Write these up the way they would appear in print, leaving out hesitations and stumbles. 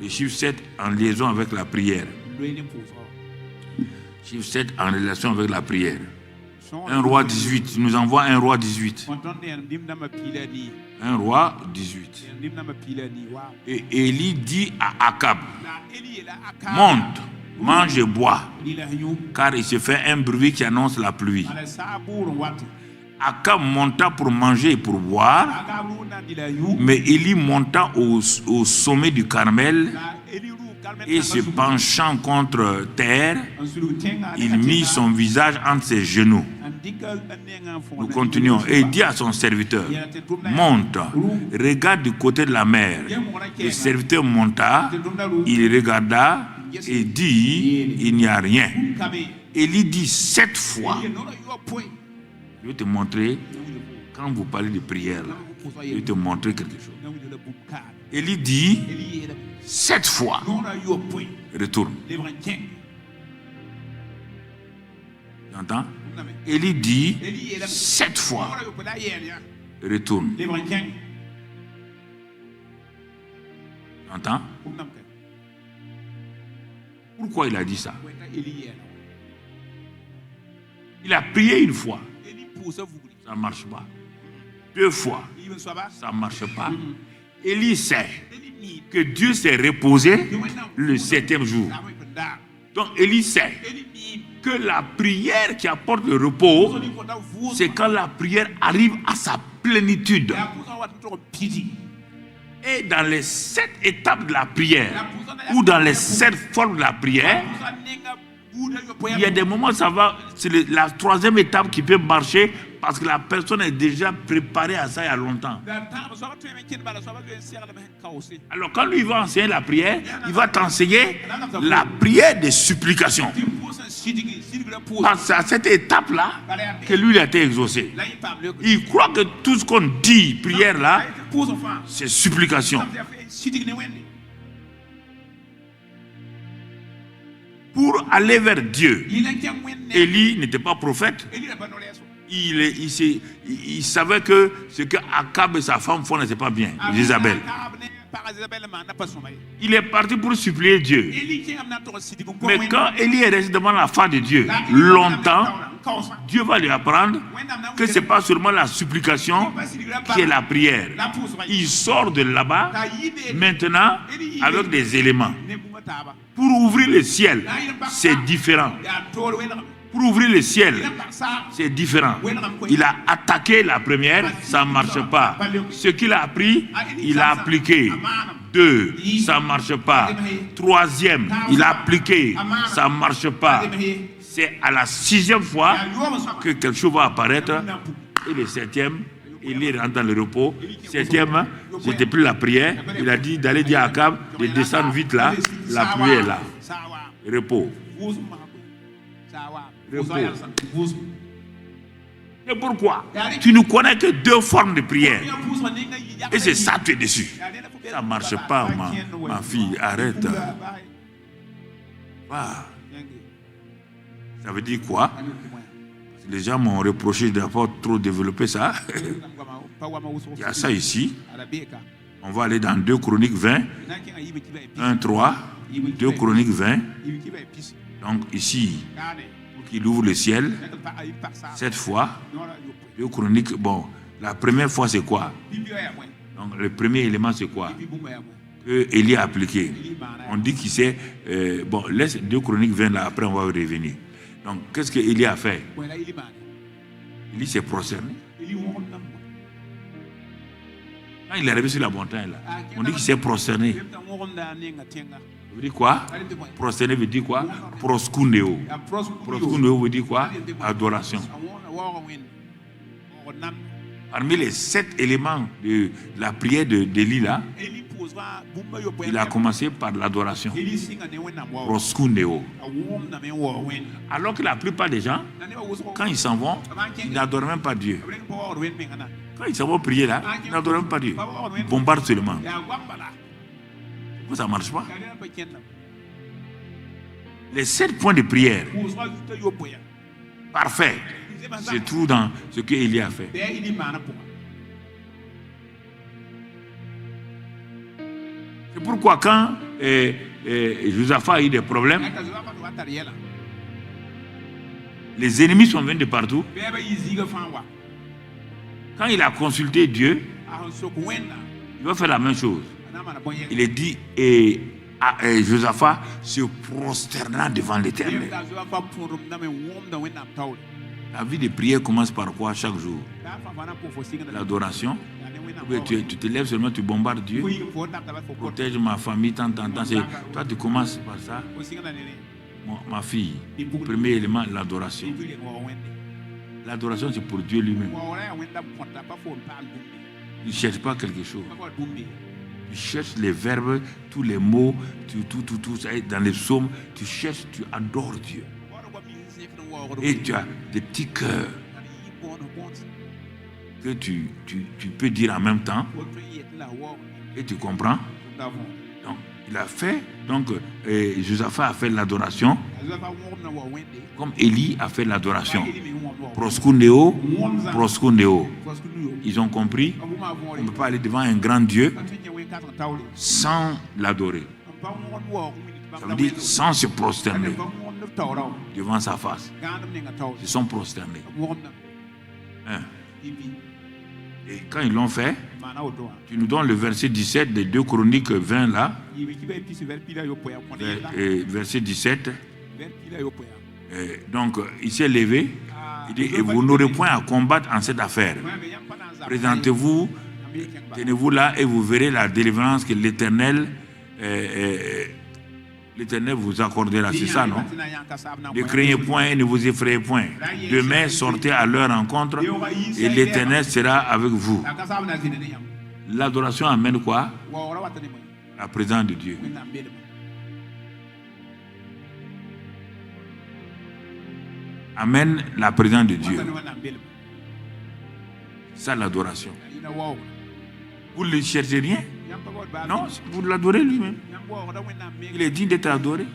Le chiffre 7 en liaison avec la prière. Chiffre 7 en relation avec la prière. 1 roi 18, il nous envoie 1 roi 18. 1 roi 18. Et Élie dit à Akab, monte, mange et bois, car il se fait un bruit qui annonce la pluie. Akab monta pour manger et pour boire, mais Élie monta au sommet du Carmel et se penchant contre terre, il mit son visage entre ses genoux. Nous continuons. Et il dit à son serviteur, monte, regarde du côté de la mer. Le serviteur monta, il regarda et dit, il n'y a rien. Élie dit 7 fois. Je vais te montrer, quand vous parlez de prière, là, je vais te montrer quelque chose. Élie dit 7 fois. Retourne. J'entends? Élie dit 7 fois. Retourne. J'entends? Pourquoi il a dit ça? Il a prié une fois. Ça ne marche pas. 2 fois. Ça ne marche pas. Élie sait que Dieu s'est reposé le 7e jour. Donc Élie sait que la prière qui apporte le repos, c'est quand la prière arrive à sa plénitude. Et dans les 7 étapes de la prière, ou dans les 7 formes de la prière, il y a des moments où ça va, c'est la 3e étape qui peut marcher parce que la personne est déjà préparée à ça il y a longtemps. Alors quand lui va enseigner la prière, il va t'enseigner la prière de supplication. Parce que c'est à cette étape-là que lui il a été exaucé. Il croit que tout ce qu'on dit, prière là, c'est supplication. Pour aller vers Dieu, Élie n'était pas prophète. Il savait que ce que Akab et sa femme font n'était pas bien, Jézabel. Il est parti pour supplier Dieu. Mais quand Élie est resté devant la face de Dieu longtemps, Dieu va lui apprendre que ce n'est pas seulement la supplication qui est la prière. Il sort de là-bas maintenant avec des éléments. Pour ouvrir le ciel, c'est différent. Pour ouvrir le ciel, c'est différent. Il a attaqué la première, ça ne marche pas. Ce qu'il a appris, il a appliqué. 2, ça ne marche pas. 3e, il a appliqué, ça ne marche pas. C'est à la 6e fois que quelque chose va apparaître. Et le 7e, il rentre dans le repos. 7e, c'était plus la prière. Il a dit d'aller dire à Akab de descendre vite là. La pluie est là. Repos. Repos. Et pourquoi? Tu ne connais que 2 formes de prière. Et c'est ça, tu es dessus. Ça ne marche pas, ma fille. Arrête. Ah. Ça veut dire quoi? Les gens m'ont reproché d'avoir trop développé ça. Il y a ça ici. On va aller dans 2 Chroniques 20. 1, 3. 2 Chroniques 20. Donc ici, qu'il ouvre le ciel 7 fois. 2 Chroniques, bon, la première fois c'est quoi? Donc le premier élément c'est quoi? Que Élie a appliqué. On dit qu'il sait, bon, laisse 2 Chroniques 20 là, après on va revenir. Donc qu'est-ce que Élie a fait? Élie s'est prosterné. Quand il est arrivé sur la montagne là, on dit qu'il s'est prosterné. Ça veut dire quoi? Prosterné veut dire quoi? Proskundeo. Proskundeo veut dire quoi? Adoration. Parmi les 7 éléments de la prière d'Élie là, il a commencé par l'adoration. Proskundeo. Alors que la plupart des gens, quand ils s'en vont, ils n'adorent même pas Dieu. Quand ils s'en vont prier là, ils n'adorent même pas Dieu. Ils bombardent seulement. Pourquoi ça ne marche pas? Les 7 points de prière parfaits se trouvent dans ce que Élie a fait. C'est pourquoi quand Josaphat a eu des problèmes, les ennemis sont venus de partout. Quand il a consulté Dieu, il va faire la même chose. Il est dit, et Josaphat se prosterna devant l'Éternel. La vie de prière commence par quoi chaque jour? L'adoration. Tu te lèves seulement, tu bombardes Dieu. Protège ma famille, tant. Toi, tu commences par ça. Ma fille, premier élément, l'adoration. L'adoration, c'est pour Dieu lui-même. Tu ne cherches pas quelque chose. Tu cherches les verbes, tous les mots, tout ça, dans les psaumes. Tu cherches, tu adores Dieu. Et tu as des petits cœurs que tu peux dire en même temps. Et tu comprends? Donc, il a fait, Josaphat a fait l'adoration, comme Élie a fait l'adoration. Proskuneo. Ils ont compris qu'on ne peut pas aller devant un grand Dieu sans l'adorer. Ça veut dire sans se prosterner devant sa face. Ils sont prosternés. Et quand ils l'ont fait, tu nous donnes le verset 17 des 2 Chroniques 20 là. Verset 17. Donc il s'est levé. Il dit, et vous n'aurez point à combattre en cette affaire. Présentez-vous, tenez-vous là et vous verrez la délivrance que l'Éternel vous accordera. C'est ça, non? Ne craignez point et ne vous effrayez point. Demain, sortez à leur rencontre et l'Éternel sera avec vous. L'adoration amène quoi? La présence de Dieu. Amène la présence de Dieu. Ça, l'adoration. Vous ne cherchez rien? Non, vous l'adorez lui-même. Il est digne d'être adoré.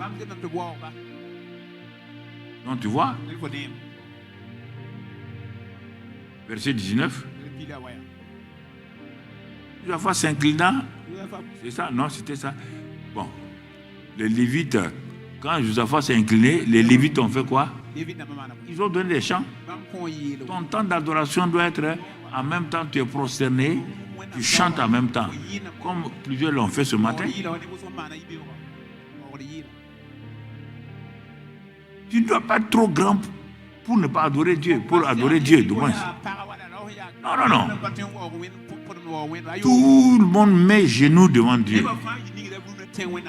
Donc tu vois, verset 19. Josaphat s'inclina. C'est ça? Non, c'était ça. Bon, les Lévites, quand Josaphat s'est incliné, les Lévites ont fait quoi? Ils ont donné des chants. Ton temps d'adoration doit être en même temps tu es prosterné, tu chantes en même temps. Comme plusieurs l'ont fait ce matin. Tu ne dois pas être trop grand pour ne pas adorer Dieu, pour adorer Dieu, du moins. Non. Tout le monde met genoux devant Dieu.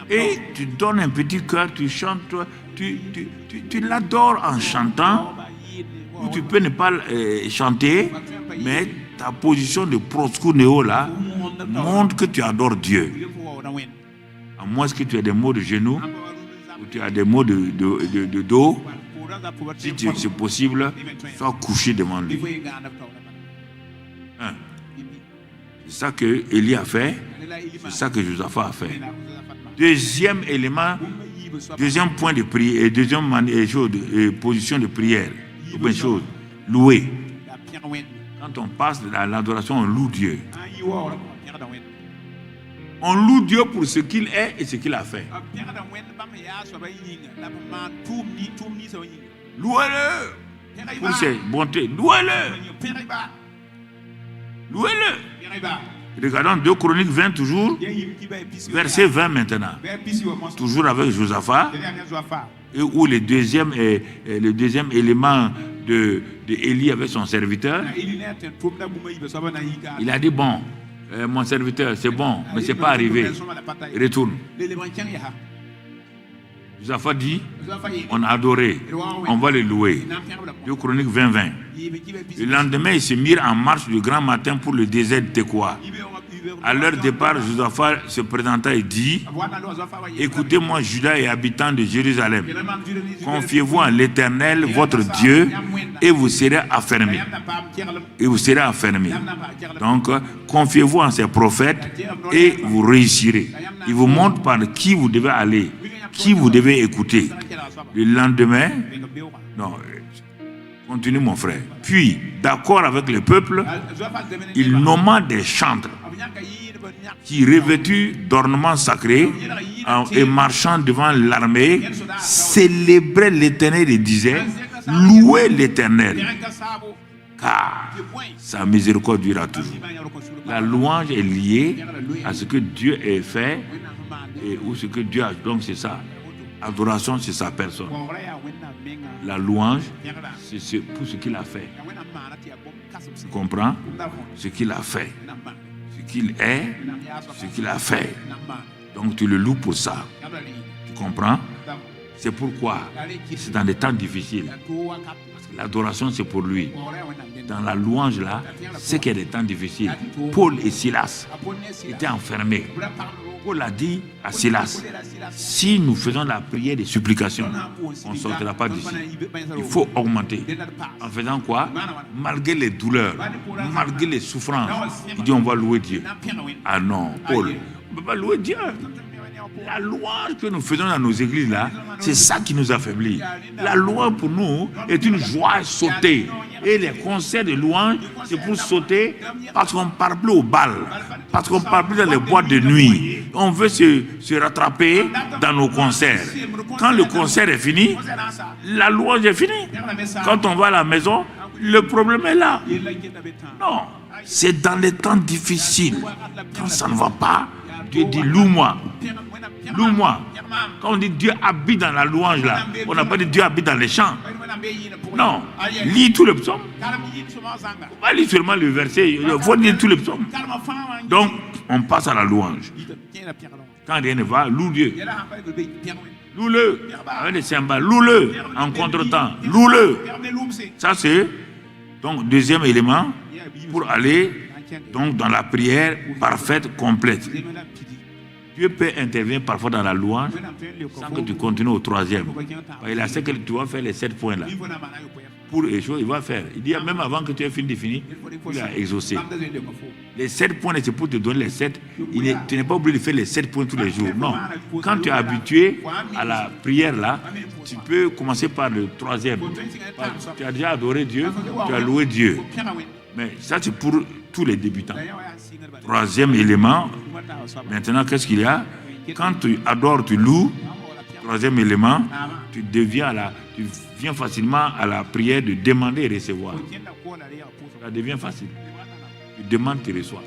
Et tu donnes un petit cœur, tu chantes, tu l'adores en chantant. Ou tu peux ne pas chanter, mais ta position de proskuneo là montre que tu adores Dieu. À moins que tu aies des mots de genoux ou tu as des mots de dos, si c'est possible, sois couché devant lui. C'est ça que Élie a fait, c'est ça que Josaphat a fait. Deuxième élément, deuxième point de prière, deuxième position de prière, chose, louer. Quand on passe de l'adoration, on loue Dieu. On loue Dieu pour ce qu'il est et ce qu'il a fait. Louez-le pour ses bontés. Louez-le. Regardons 2 Chroniques 20 toujours, verset 20 maintenant. Toujours avec Josaphat, et où le deuxième élément de Élie avec son serviteur. Il a dit, bon, mon serviteur, c'est bon, mais ce n'est pas arrivé. Retourne. Josaphat dit, on a adoré, on va le louer. 2 Chroniques 20. Le lendemain, ils se mirent en marche du grand matin pour le désert de Tekoa. À leur départ, Josaphat se présenta et dit, écoutez-moi, Juda et habitants de Jérusalem, confiez-vous en l'Éternel, votre Dieu, et vous serez affermis. Donc, confiez-vous en ses prophètes et vous réussirez. Il vous montre par qui vous devez aller, qui vous devez écouter. Le lendemain, non, continue mon frère. Puis, d'accord avec le peuple, il nomma des chantres qui, revêtu d'ornements sacrés et marchant devant l'armée, célébrait l'Éternel et disait, louez l'Éternel, car sa miséricorde durera toujours. La louange est liée à ce que Dieu a fait ou ce que Dieu a. Donc c'est ça. Adoration, c'est sa personne. La louange, c'est pour ce qu'il a fait. Tu comprends? Ce qu'il a fait. Ce qu'il est, ce qu'il a fait. Donc tu le loues pour ça. Tu comprends? C'est pourquoi c'est dans des temps difficiles. Parce que l'adoration, c'est pour lui. Dans la louange, là, c'est qu'il y a des temps difficiles. Paul et Silas étaient enfermés. Paul a dit à Silas, si nous faisons la prière des supplications, on ne sortira pas d'ici. Il faut augmenter. En faisant quoi? Malgré les douleurs, malgré les souffrances, il dit on va louer Dieu. Ah non, Paul, on ne peut pas louer Dieu. La louange que nous faisons dans nos églises là, c'est ça qui nous affaiblit. La louange pour nous est une joie à sauter. Et les concerts de louange, c'est pour sauter parce qu'on ne parle plus au bal, parce qu'on ne parle plus dans les boîtes de nuit. On veut se rattraper dans nos concerts. Quand le concert est fini, la louange est finie. Quand on va à la maison, le problème est là. Non, c'est dans les temps difficiles. Quand ça ne va pas, Dieu dit loue-moi. Loue-moi. Quand on dit Dieu habite dans la louange là, on n'a pas dit Dieu habite dans les chants. Non, lis tous les psaumes. On va lire seulement le verset, il faut lire tous les psaumes. Donc, on passe à la louange. Quand rien ne va, loue Dieu. Loue-le avec les cymbales, loue-le en contre-temps, loue-le. Ça c'est donc deuxième élément pour aller donc dans la prière parfaite, complète. Dieu peut intervenir parfois dans la louange sans que tu continues au troisième. Il a sait que tu vas faire les 7 points là. Pour échouer, il va faire. Il dit même avant que tu aies fini de finir, il a exaucé. Les 7 points, c'est pour te donner les 7. Tu n'es pas obligé de faire les 7 points tous les jours. Non. Quand tu es habitué à la prière là, tu peux commencer par le troisième. Tu as déjà adoré Dieu, tu as loué Dieu. Mais ça, c'est pour tous les débutants. Troisième élément, maintenant, qu'est-ce qu'il y a? Quand tu adores, tu loues. Troisième élément, tu viens facilement à la prière de demander et recevoir. Ça devient facile. Tu demandes, tu reçois.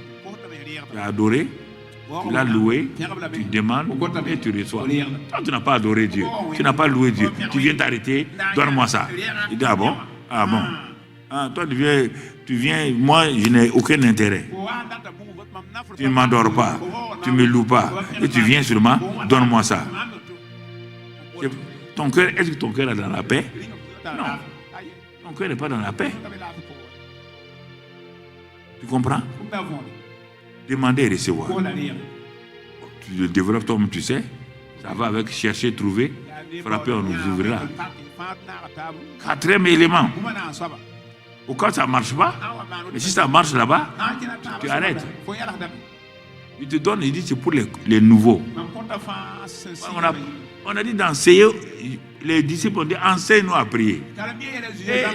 Tu as adoré, tu l'as loué, tu demandes et tu reçois. Toi, tu n'as pas adoré Dieu, tu n'as pas loué Dieu. Tu viens t'arrêter, donne-moi ça. Il dit, ah bon? Ah bon? Ah, toi, tu viens, moi, je n'ai aucun intérêt. Tu ne m'adores pas, tu ne me loues pas, et tu viens seulement, donne-moi ça. Ton cœur, est-ce que ton cœur est dans la paix? Non. Ton cœur n'est pas dans la paix. Tu comprends? Demander et recevoir. Tu le développes toi-même, tu sais. Ça va avec chercher, trouver, frapper, on nous ouvrira. Quatrième élément. Au cas où ça ne marche pas, mais si ça marche là-bas, tu arrêtes. Il te donne, il dit c'est pour les nouveaux. On a dit d'enseigner, les disciples ont dit enseigne-nous à prier. Et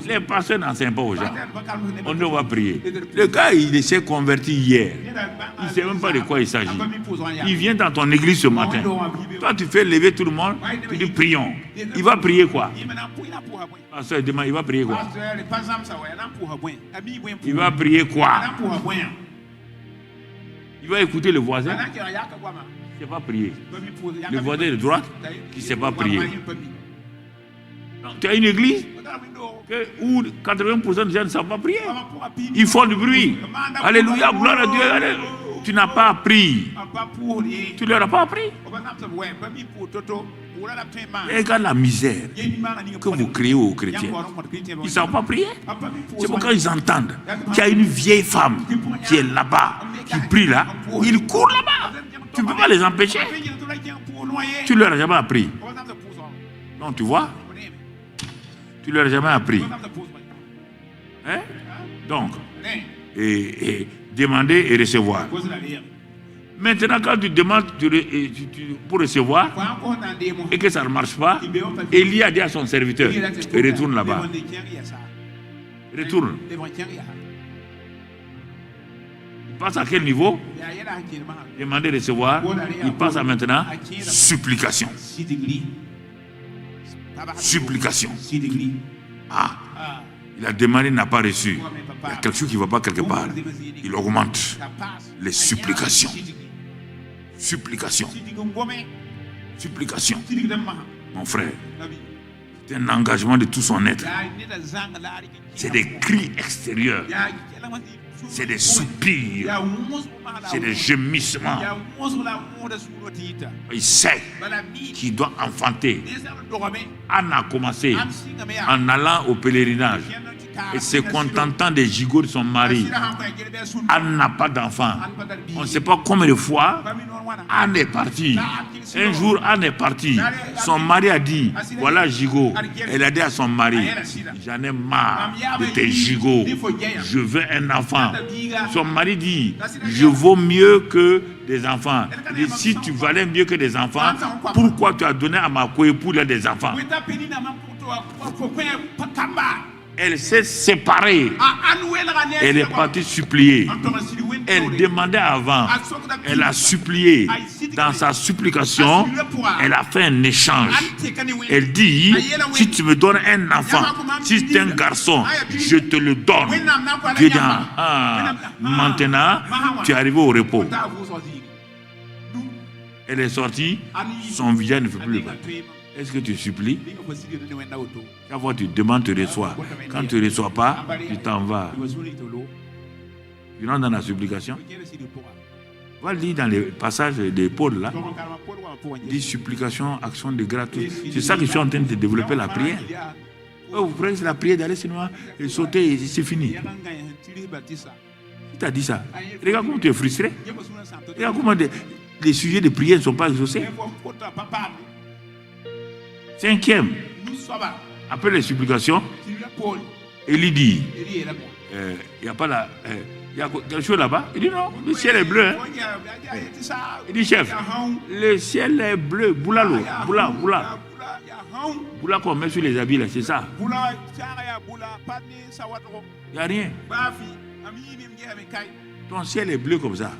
les pasteurs n'enseignent pas aux gens. On doit prier. Le gars, il s'est converti hier. Il ne sait même pas de quoi il s'agit. Il vient dans ton église ce matin. Toi, tu fais lever tout le monde, tu dis prions. Il va prier quoi? Pasteur demande, il va prier quoi? Il va prier quoi? Il va écouter le voisin. Il ne sait pas prier. Le voisin de droite qui ne sait pas prier. Donc, tu as une église où 80% des gens ne savent pas prier. Ils font du bruit. Alléluia, gloire à Dieu. Alléluia. Tu n'as pas appris. Tu ne leur as pas appris. Regarde la misère que vous créez aux chrétiens. Ils ne savent pas prier. C'est pourquoi ils entendent qu'il y a une vieille femme qui est là-bas, qui prie là. Ils courent là-bas. Tu ne peux pas les empêcher. Tu ne leur as jamais appris. Non, tu vois? Tu ne leur as jamais appris. Hein? Donc, et demander et recevoir. Maintenant, quand tu demandes pour recevoir et que ça ne marche pas, Élie a dit à son serviteur, retourne là-bas. Retourne. passe à quel niveau? Demander, recevoir. Il passe à maintenant supplication. Supplication. Ah, il a demandé, il n'a pas reçu. Il y a quelque chose qui ne va pas quelque part. Il augmente les supplications. Supplication. Supplication. Mon frère, c'est un engagement de tout son être. C'est des cris extérieurs. C'est des soupirs. C'est des gemissements. Il sait qu'il doit enfanter. Anne a commencé en allant au pèlerinage et se contentant des gigots de son mari. Anne n'a pas d'enfant. On ne sait pas combien de fois Anne est partie. Un jour, Anne est partie. Son mari a dit, voilà gigot. Elle a dit à son mari, j'en ai marre de tes gigots. Je veux un enfant. Son mari dit, je vaux mieux que des enfants. Et si tu valais mieux que des enfants, pourquoi tu as donné à ma coépouse des enfants? Elle s'est séparée. Elle est partie supplier. Elle demandait avant. Elle a supplié. Dans sa supplication, elle a fait un échange. Elle dit, si tu me donnes un enfant, si c'est un garçon, je te le donne. Dieu dit, maintenant, tu es arrivé au repos. Elle est sortie, son visage ne fait plus le pas. Est-ce que tu supplies? Chaque fois que tu demandes, tu reçois. Quand tu ne reçois pas, tu t'en vas. Tu rentres dans la supplication. Va lire dans les passages de Paul là. Il dit supplication, action de grâce. C'est ça que je suis en train de développer la prière. Oh, vous prenez la prière d'aller sinon et sauter et c'est fini. Qui t'a dit ça? Regarde comment tu es frustré. Regarde comment les sujets de prière ne sont pas exaucés. Cinquième, après les supplications, Élie dit, il n'y a pas là, il y a quelque chose là-bas. Il dit non, le ciel est bleu. Hein. Il dit chef, le ciel est bleu, boulalo, boula. Boula qu'on met sur les habits là, c'est ça. Il n'y a rien. Ton ciel est bleu comme ça.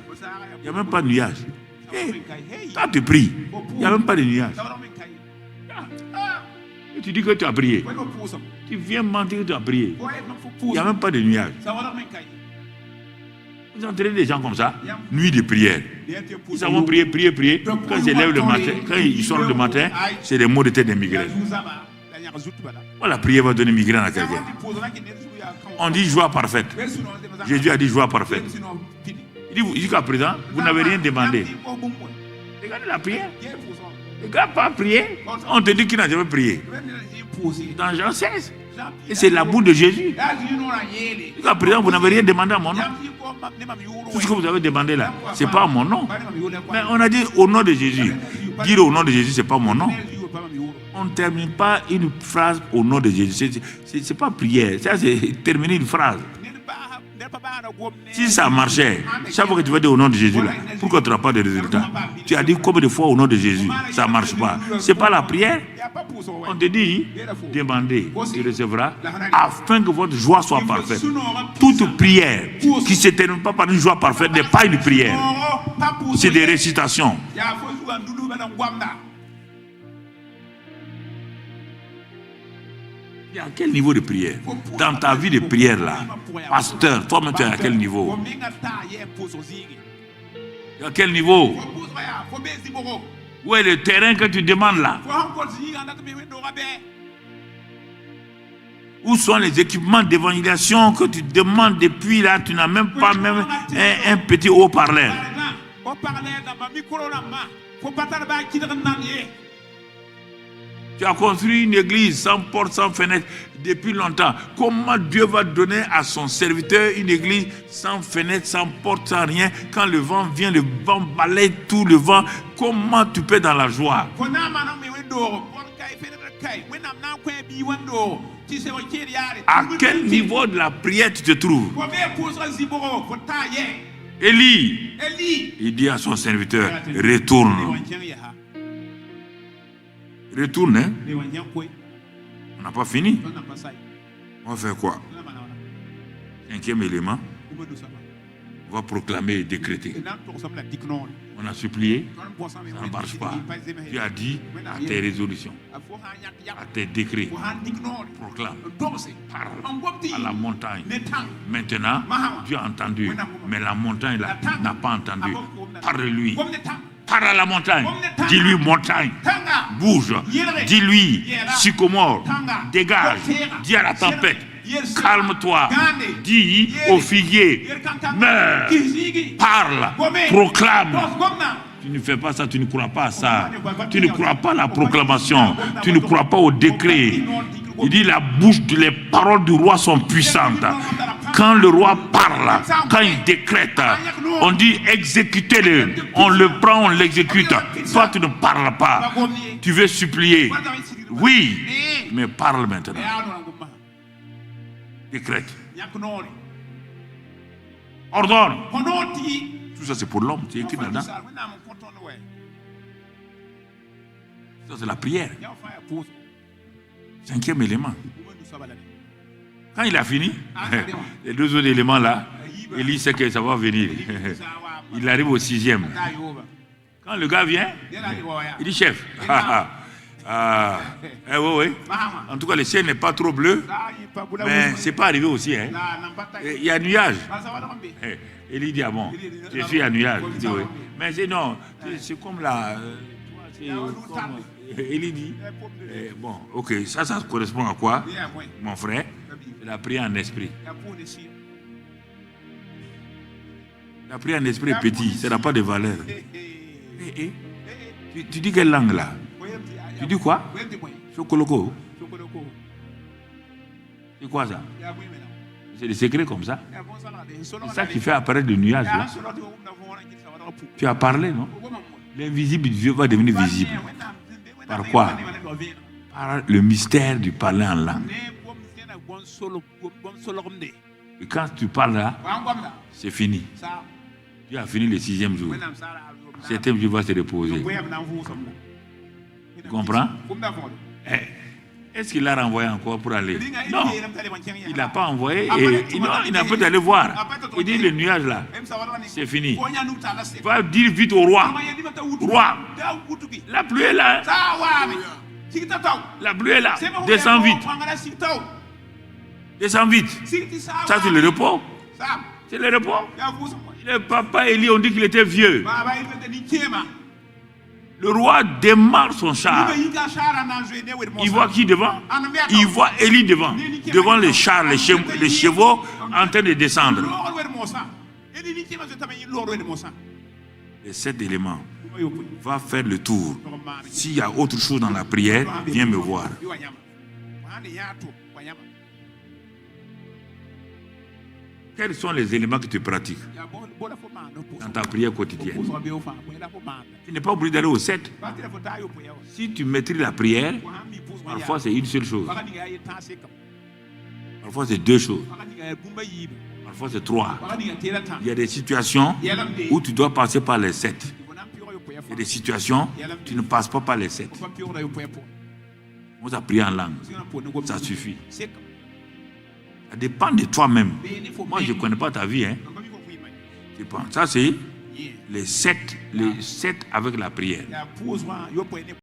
Il n'y a même pas de nuage. Hey, quand tu pries, il n'y a même pas de nuage. Et tu dis que tu as prié. Tu viens mentir que tu as prié. Il n'y a même pas de nuage. Vous entraînez des gens comme ça, nuit de prière. Ils savent prier. Quand ils se lèvent le matin, quand ils sortent le matin, c'est des maux de tête des migraines. La prière va donner migraine à quelqu'un. On dit joie parfaite. Jésus a dit joie parfaite. Il dit jusqu'à présent, vous n'avez rien demandé. Regardez la prière. Le gars n'a pas prié. On te dit qu'il n'a jamais prié. Dans Jean 16. Et c'est l'amour de Jésus. Jusqu'à présent, vous n'avez rien demandé à mon nom. Tout ce que vous avez demandé là, ce n'est pas à mon nom. Mais on a dit au nom de Jésus. Dire au nom de Jésus, ce n'est pas mon nom. On ne termine pas une phrase au nom de Jésus. Ce n'est pas prière. Ça, c'est terminer une phrase. Si ça marchait, chaque fois que tu vas dire au nom de Jésus, là, pourquoi tu n'auras pas de résultat? Tu as dit combien de fois au nom de Jésus? Ça ne marche pas. Ce n'est pas la prière. On te dit, demandez, tu recevras, afin que votre joie soit parfaite. Toute prière qui ne se termine pas par une joie parfaite n'est pas une prière. C'est des récitations. Il y a quel niveau de prière? Dans ta vie de prière là, pasteur, toi-même tu es à quel niveau? Il y a quel niveau? Où est le terrain que tu demandes là? Où sont les équipements d'évangélisation que tu demandes depuis là? Tu n'as même pas même un petit haut-parleur. Tu as construit une église sans porte, sans fenêtre depuis longtemps. Comment Dieu va donner à son serviteur une église sans fenêtre, sans porte, sans rien? Quand le vent vient, le vent balaye tout le vent. Comment tu peux dans la joie? À quel niveau de la prière tu te trouves? Élie, il dit à son serviteur, retourne. Retourne, hein? On n'a pas fini. On va faire quoi? Cinquième élément. On va proclamer et décréter. On a supplié, ça ne marche pas. Dieu a dit à tes résolutions, à tes décrets, proclame, parle à la montagne. Maintenant, Dieu a entendu, mais la montagne là n'a pas entendu. Parle-lui. Parle à la montagne. Dis-lui, montagne, bouge. Dis-lui, sycomore, dégage. Dis à la tempête, calme-toi. Dis au figuier, meurs. Parle, proclame. Tu ne fais pas ça, tu ne crois pas à ça. Tu ne crois pas à la proclamation. Tu ne crois pas au décret. Il dit la bouche, les paroles du roi sont puissantes. Quand le roi parle, quand il décrète, on dit exécutez-le. On le prend, on l'exécute. Toi, tu ne parles pas. Tu veux supplier. Oui, mais parle maintenant. Décrète. Ordonne. Tout ça, c'est pour l'homme. C'est écrit là-dedans. Ça, c'est la prière. 5e élément. Quand il a fini, les 2 autres éléments là, Élie sait que ça va venir. Il arrive au 6e. Quand le gars vient, il dit chef. Oui. En tout cas, le ciel n'est pas trop bleu, mais c'est pas arrivé aussi. Hein. Il y a nuage. Élie dit ah bon, je suis à nuage. Dit, oui. Mais c'est non, c'est comme là. Élie dit bon, ok, ça correspond à quoi, mon frère? La prière en esprit. La prière en esprit est petit, ça n'a pas de valeur. Tu dis quelle langue là? Tu dis quoi? Chocoloko. C'est quoi ça? C'est des secrets comme ça. C'est ça qui fait apparaître le nuage là. Tu as parlé, non? L'invisible du Dieu va devenir visible. Par quoi? Par le mystère du parler en langue. Et quand tu parles là, c'est fini. Dieu a fini le 6e jour. Le 7e jour va se reposer. Tu comprends? Est-ce qu'il l'a renvoyé encore pour aller? Non, il n'a pas envoyé et il n'a pas d'aller voir. Il dit le nuage là, c'est fini. Il va dire vite au roi. Roi, la pluie est là. La pluie est là. Descends vite. Descends vite. Ça c'est le repos. C'est le repos. Le papa Élie, on dit qu'il était vieux. Le roi démarre son char. Il voit qui devant? Il voit Élie devant. Devant les chars, les chevaux en train de descendre. Les 7 éléments. Va faire le tour. S'il y a autre chose dans la prière, viens me voir. Quels sont les éléments que tu pratiques dans ta prière quotidienne? Tu n'es pas obligé d'aller au 7. Si tu maîtrises la prière, parfois c'est une seule chose. Parfois c'est 2 choses. Parfois c'est 3. Il y a des situations où tu dois passer par les 7. Il y a des situations où tu ne passes pas par les 7. On t'a prié en langue. Ça suffit. Ça dépend de toi-même. Moi, je ne connais pas ta vie. Hein. Ça, c'est les 7 avec la prière.